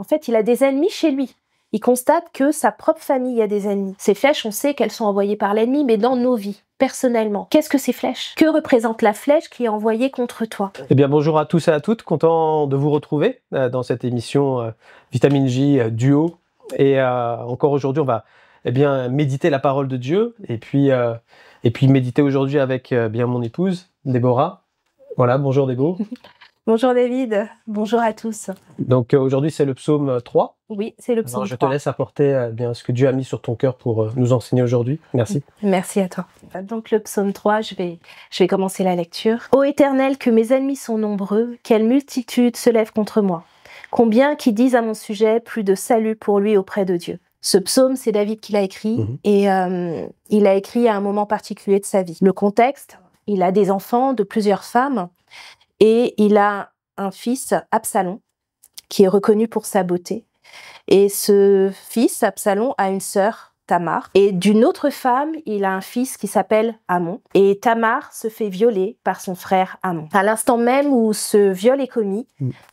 En fait, il a des ennemis chez lui. Il constate que sa propre famille a des ennemis. Ces flèches, on sait qu'elles sont envoyées par l'ennemi, mais dans nos vies, personnellement. Qu'est-ce que ces flèches? Que représente la flèche qui est envoyée contre toi? Eh bien, bonjour à tous et à toutes. Content de vous retrouver dans cette émission Vitamine J Duo. Et encore aujourd'hui, on va méditer la parole de Dieu et puis méditer aujourd'hui avec mon épouse, Déborah. Voilà, bonjour Débo. Bonjour David, bonjour à tous. Donc aujourd'hui, c'est le psaume 3. Oui, c'est le psaume 3. Alors, je te laisse apporter ce que Dieu a mis sur ton cœur pour nous enseigner aujourd'hui. Merci. Merci à toi. Donc le psaume 3, je vais commencer la lecture. Ô Éternel, que mes ennemis sont nombreux, quelle multitude se lève contre moi. Combien qui disent à mon sujet plus de salut pour lui auprès de Dieu. Ce psaume, c'est David qui l'a écrit et il l'a écrit à un moment particulier de sa vie. Le contexte, il a des enfants de plusieurs femmes et il a un fils, Absalom, qui est reconnu pour sa beauté. Et ce fils, Absalom, a une sœur, Tamar. Et d'une autre femme, il a un fils qui s'appelle Amnon. Et Tamar se fait violer par son frère Amnon. À l'instant même où ce viol est commis,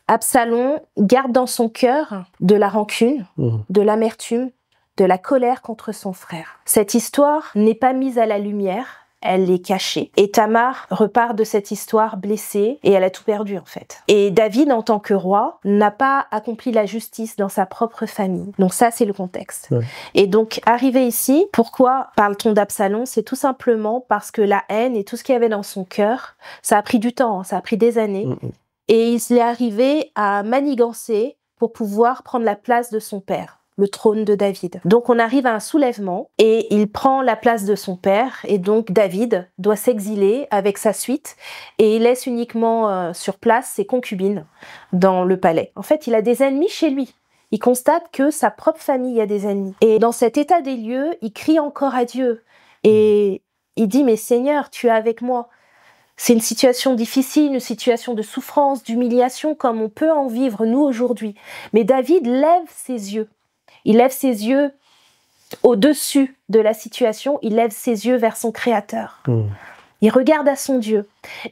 Absalom garde dans son cœur de la rancune, de l'amertume, de la colère contre son frère. Cette histoire n'est pas mise à la lumière, elle est cachée. Et Tamar repart de cette histoire blessée et elle a tout perdu en fait. Et David, en tant que roi, n'a pas accompli la justice dans sa propre famille. Donc ça, c'est le contexte. Ouais. Et donc, arrivé ici, pourquoi parle-t-on d'Absalom? C'est tout simplement parce que la haine et tout ce qu'il y avait dans son cœur, ça a pris du temps, ça a pris des années. Et il est arrivé à manigancer pour pouvoir prendre la place de son père, le trône de David. Donc on arrive à un soulèvement et il prend la place de son père et donc David doit s'exiler avec sa suite et il laisse uniquement sur place ses concubines dans le palais. En fait, il a des ennemis chez lui. Il constate que sa propre famille a des ennemis. Et dans cet état des lieux, il crie encore à Dieu et il dit « Mais Seigneur, tu es avec moi ». C'est une situation difficile, une situation de souffrance, d'humiliation comme on peut en vivre nous aujourd'hui. Mais David lève ses yeux. Il lève ses yeux au-dessus de la situation, il lève ses yeux vers son Créateur. Il regarde à son Dieu.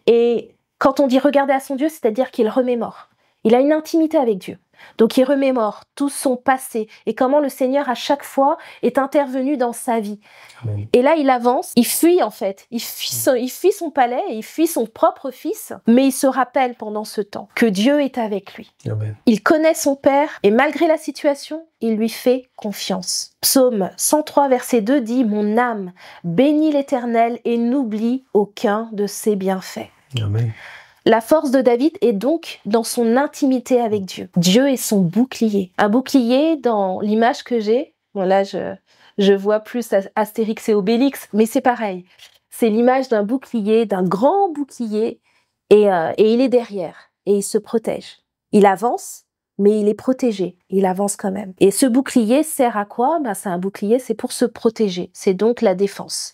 Et quand on dit regarder à son Dieu, c'est-à-dire qu'il remémore. Il a une intimité avec Dieu. Donc il remémore tout son passé et comment le Seigneur à chaque fois est intervenu dans sa vie. Amen. Et là il avance, il fuit en fait, il fuit son palais, il fuit son propre fils, mais il se rappelle pendant ce temps que Dieu est avec lui. Amen. Il connaît son Père et malgré la situation, il lui fait confiance. Psaume 103 verset 2 dit « Mon âme bénit l'Éternel et n'oublie aucun de ses bienfaits. » Amen. La force de David est donc dans son intimité avec Dieu. Dieu est son bouclier. Un bouclier, dans l'image que j'ai, bon là je vois plus Astérix et Obélix, mais c'est pareil. C'est l'image d'un bouclier, d'un grand bouclier, et il est derrière, et il se protège. Il avance, mais il est protégé, il avance quand même. Et ce bouclier sert à quoi? C'est un bouclier, c'est pour se protéger, c'est donc la défense.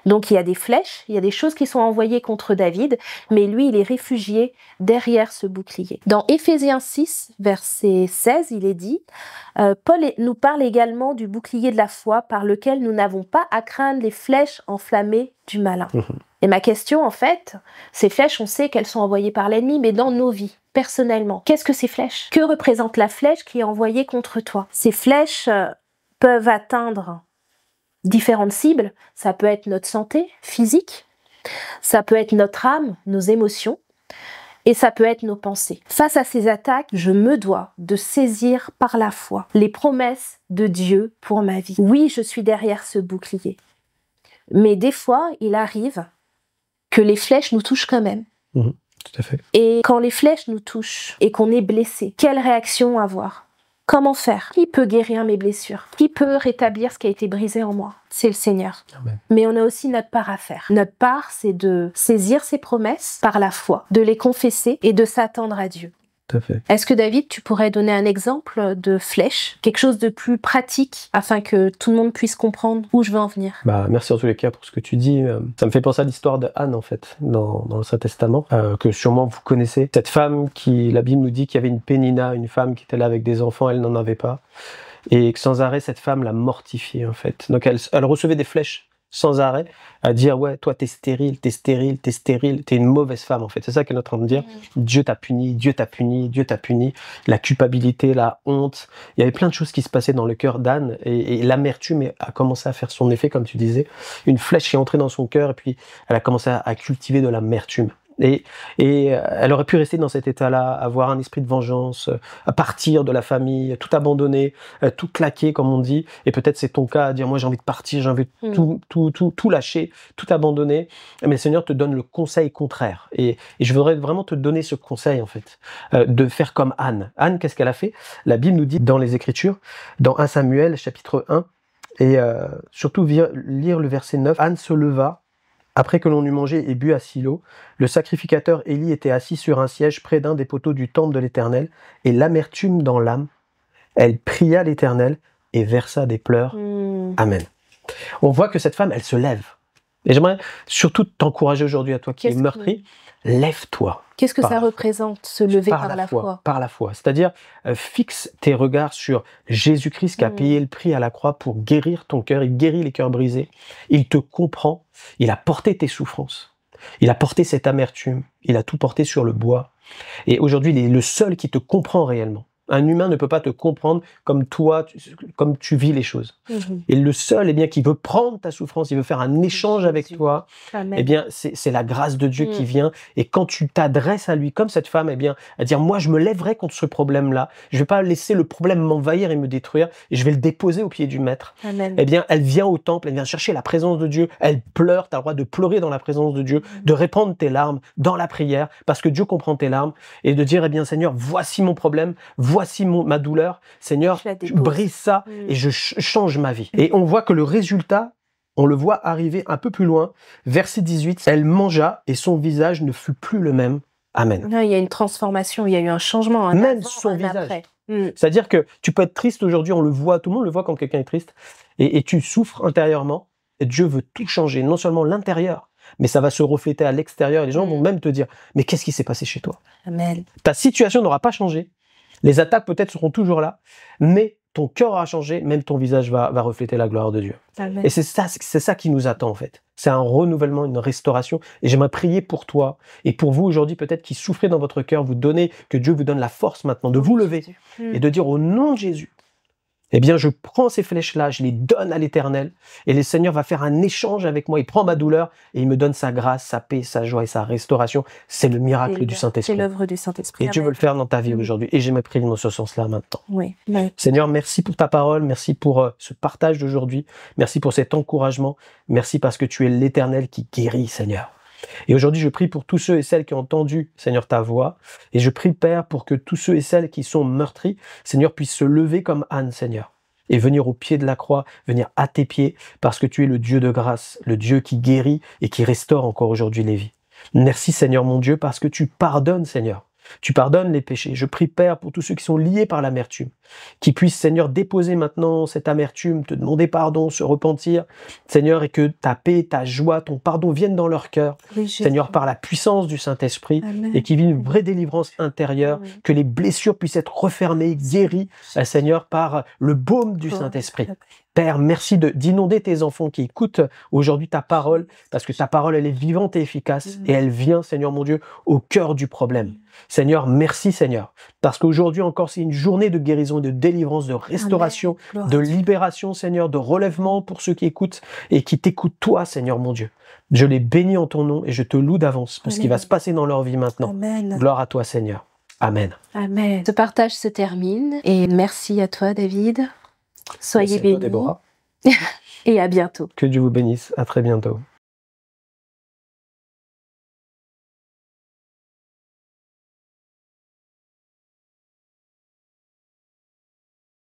Donc il y a des flèches, il y a des choses qui sont envoyées contre David, mais lui il est réfugié derrière ce bouclier. Dans Éphésiens 6, verset 16, il est dit Paul nous parle également du bouclier de la foi par lequel nous n'avons pas à craindre les flèches enflammées du malin. Et ma question en fait, ces flèches on sait qu'elles sont envoyées par l'ennemi, mais dans nos vies, personnellement, qu'est-ce que ces flèches? Que représente la flèche qui est envoyée contre toi? Ces flèches peuvent atteindre différentes cibles, ça peut être notre santé physique, ça peut être notre âme, nos émotions, et ça peut être nos pensées. Face à ces attaques, je me dois de saisir par la foi les promesses de Dieu pour ma vie. Oui, je suis derrière ce bouclier, mais des fois, il arrive que les flèches nous touchent quand même. Tout à fait. Et quand les flèches nous touchent et qu'on est blessé, quelle réaction avoir ? Comment faire? Qui peut guérir mes blessures? Qui peut rétablir ce qui a été brisé en moi? C'est le Seigneur. Amen. Mais on a aussi notre part à faire. Notre part, c'est de saisir ses promesses par la foi, de les confesser et de s'attendre à Dieu. Tout à fait. Est-ce que David, tu pourrais donner un exemple de flèche, quelque chose de plus pratique, afin que tout le monde puisse comprendre où je veux en venir? Merci en tous les cas pour ce que tu dis. Ça me fait penser à l'histoire de Anne, en fait, dans l'Ancien Testament, que sûrement vous connaissez. Cette femme qui, la Bible nous dit qu'il y avait une Pénina, une femme qui était là avec des enfants, elle n'en avait pas. Et que sans arrêt, cette femme l'a mortifiée, en fait. Donc elle recevait des flèches sans arrêt à dire ouais, toi t'es stérile, t'es stérile, t'es stérile, t'es une mauvaise femme en fait. C'est ça qu'elle est en train de dire. Dieu t'a puni, Dieu t'a puni, Dieu t'a puni. La culpabilité, la honte. Il y avait plein de choses qui se passaient dans le cœur d'Anne et l'amertume a commencé à faire son effet, comme tu disais. Une flèche est entrée dans son cœur et puis elle a commencé à cultiver de l'amertume. Et elle aurait pu rester dans cet état-là, avoir un esprit de vengeance, à partir de la famille, tout abandonner, tout claquer, comme on dit. Et peut-être c'est ton cas, à dire moi j'ai envie de partir, j'ai envie de tout lâcher, tout abandonner. Mais le Seigneur te donne le conseil contraire. Et je voudrais vraiment te donner ce conseil en fait, de faire comme Anne. Anne, qu'est-ce qu'elle a fait? La Bible nous dit dans les Écritures, dans 1 Samuel chapitre 1, et surtout lire le verset 9, Anne se leva. Après que l'on eut mangé et bu à Silo, le sacrificateur Élie était assis sur un siège près d'un des poteaux du temple de l'Éternel, et l'amertume dans l'âme, elle pria l'Éternel et versa des pleurs. Amen. On voit que cette femme, elle se lève. Et j'aimerais surtout t'encourager aujourd'hui, à toi qui es meurtri, lève-toi. Qu'est-ce que ça représente, se lever par la foi? Par la foi. C'est-à-dire, fixe tes regards sur Jésus-Christ qui a payé le prix à la croix pour guérir ton cœur. Il guérit les cœurs brisés. Il te comprend. Il a porté tes souffrances. Il a porté cette amertume. Il a tout porté sur le bois. Et aujourd'hui, il est le seul qui te comprend réellement. Un humain ne peut pas te comprendre comme toi, comme tu vis les choses. Et le seul, qui veut prendre ta souffrance, il veut faire un échange avec toi, c'est la grâce de Dieu qui vient. Et quand tu t'adresses à lui, comme cette femme, à dire, moi, je me lèverai contre ce problème-là. Je ne vais pas laisser le problème m'envahir et me détruire. Et je vais le déposer au pied du Maître. Amen. Elle vient au temple, elle vient chercher la présence de Dieu. Elle pleure, tu as le droit de pleurer dans la présence de Dieu, de répandre tes larmes dans la prière, parce que Dieu comprend tes larmes. Et de dire, Seigneur, voici mon problème, voici ma douleur, Seigneur, je brise ça et je change ma vie. Et on voit que le résultat, on le voit arriver un peu plus loin. Verset 18, elle mangea et son visage ne fut plus le même. Amen. Non, il y a une transformation, il y a eu un changement. Même son visage. C'est-à-dire que tu peux être triste aujourd'hui, on le voit, tout le monde le voit quand quelqu'un est triste, et tu souffres intérieurement, et Dieu veut tout changer, non seulement l'intérieur, mais ça va se refléter à l'extérieur. Les gens vont même te dire, mais qu'est-ce qui s'est passé chez toi? Amen. Ta situation n'aura pas changé. Les attaques peut-être seront toujours là, mais ton cœur aura changé, même ton visage va refléter la gloire de Dieu. Amen. Et c'est ça qui nous attend en fait. C'est un renouvellement, une restauration. Et j'aimerais prier pour toi et pour vous aujourd'hui peut-être qui souffrez dans votre cœur, que Dieu vous donne la force maintenant de vous lever et de dire au nom de Jésus, je prends ces flèches-là, je les donne à l'Éternel, et le Seigneur va faire un échange avec moi, il prend ma douleur, et il me donne sa grâce, sa paix, sa joie et sa restauration. C'est le miracle du Saint-Esprit. C'est l'œuvre du Saint-Esprit. Et Dieu veut le faire dans ta vie aujourd'hui, et j'aimerais prier dans ce sens-là maintenant. Oui. Seigneur, merci pour ta parole, merci pour ce partage d'aujourd'hui, merci pour cet encouragement, merci parce que tu es l'Éternel qui guérit, Seigneur. Et aujourd'hui, je prie pour tous ceux et celles qui ont entendu, Seigneur, ta voix. Et je prie, Père, pour que tous ceux et celles qui sont meurtris, Seigneur, puissent se lever comme Anne, Seigneur, et venir au pied de la croix, venir à tes pieds, parce que tu es le Dieu de grâce, le Dieu qui guérit et qui restaure encore aujourd'hui les vies. Merci, Seigneur, mon Dieu, parce que tu pardonnes, Seigneur. Tu pardonnes les péchés. Je prie, Père, pour tous ceux qui sont liés par l'amertume, qui puissent, Seigneur, déposer maintenant cette amertume, te demander pardon, se repentir, Seigneur, et que ta paix, ta joie, ton pardon viennent dans leur cœur, Seigneur, par la puissance du Saint-Esprit, et qu'ils vivent une vraie délivrance intérieure, que les blessures puissent être refermées, guéries, Seigneur, par le baume du Saint-Esprit. Père, merci d'inonder tes enfants qui écoutent aujourd'hui ta parole, parce que ta parole, elle est vivante et efficace, et elle vient, Seigneur mon Dieu, au cœur du problème. Seigneur, merci Seigneur, parce qu'aujourd'hui encore, c'est une journée de guérison, de délivrance, de restauration, de libération, Seigneur, de relèvement pour ceux qui écoutent et qui t'écoutent toi, Seigneur mon Dieu. Je les bénis en ton nom et je te loue d'avance pour ce qui va se passer dans leur vie maintenant. Amen. Gloire à toi, Seigneur. Amen. Amen. Ce partage se termine et merci à toi, David. Soyez bénis. Déborah. Et à bientôt. Que Dieu vous bénisse. À très bientôt.